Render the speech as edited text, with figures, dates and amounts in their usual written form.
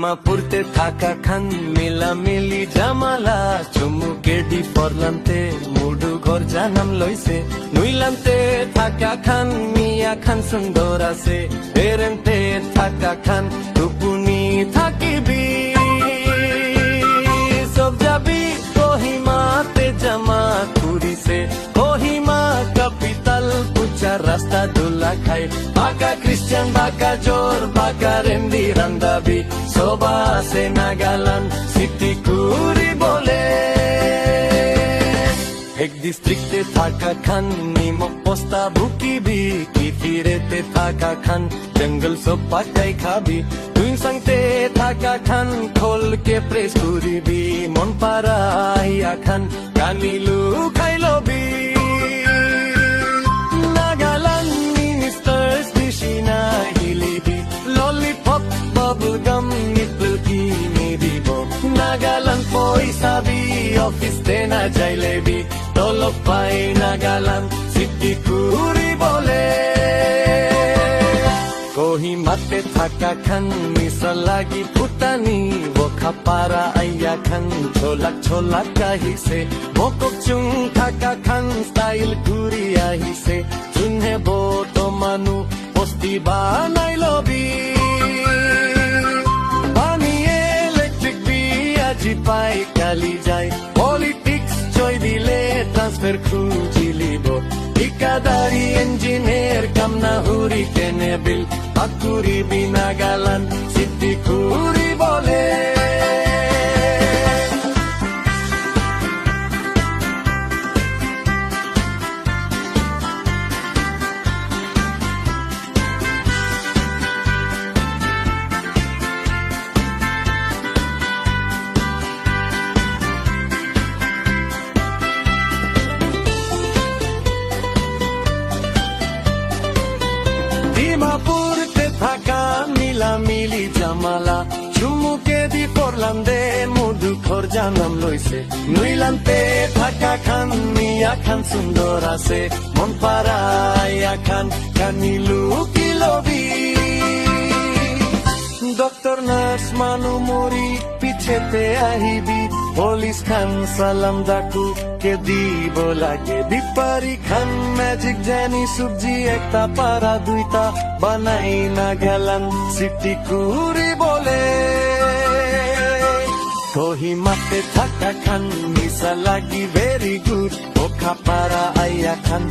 ডিমাপুরতে থাকা খান মিলামিলি জামালা চুমুকে ডি ফরলান্তে মুডু ঘর জানাম লইছে নুইলান্তে থাকা খান মিয়া খান সুন্দর আছে এরেন্তে থাকা খান টুপুনি থাকিবি সব যাবি কোহিমাতে জামা কুড়িছে কোহিমা ক্যাপিটাল পুচা রাস্তা দোলা খায় বাঁকা খ্রিস্টান বাঁকা জোর বাঁকা রেন্দি রান্দাবি সবা আছে নাগালান সিটি কুড়ি বলে এক ডিস্ট্রিক্টে থাকা খান নিমক পোস্তা ভুকিবি কি ফিরেতে থাকা খান জঙ্গল সব পাকাই খাবি তুই সঙ্গতে থাকা খান খোল কে প্রেস করিবি মন পারাইয়া খান কানিলু খাইলবি নাগালান মিনিস্টার্স দিশিনা হিলিবি ললিপপ বাবল গাম নিপল কিনে দিব নাগালান পয়সাবি অফিস তে না যাইলেবি তলব পাই নাগালান সিটি কুড়ি বলে কোহিমাতে থাকা খান মিশা লাগি ফুটানি বখাপারা আইয়া খান ছোলাক ছোলাক কাহিছে বকক চুং থাকা খান স্টাইল ঘুরি আহিছে চুনহে বত মানু বস্তি বানাই লবি বানিয়ে ইলেকট্রিক বিয়াজি পাই কালি যায় পলিটিক্স জয় দিলে ট্রান্সফার খুঁজিলিব ঠিকাদারি ইঞ্জিনিয়ার কামনা হুরি কেনে বিল আকুরি বিনা গালান সিটি কুড়ি বলে ডিমাপুরতে থাকা মিলামিলি জামালা চুমুকে দি ফরলান্দে মুডু খর জানাম লইছে নুইলান্তে থাকা খান মিয়া খান সুন্দর আছে মন পারাইয়া খান কানিলু কিলবি ডক্টর নার্স মানু মরি পিছেতে আহিবি পুলিশ খান সালাম ডাকু কে দিব লাগে বিপারি খান ম্যাজিক জানি সবজি একটা পারা দুইটা বানাই না গেলান সিটি কুড়ি বলে কোহিমাতে থাকা খান মিশা লাগি ভেরি গুড ও খাপারা আইয়া খান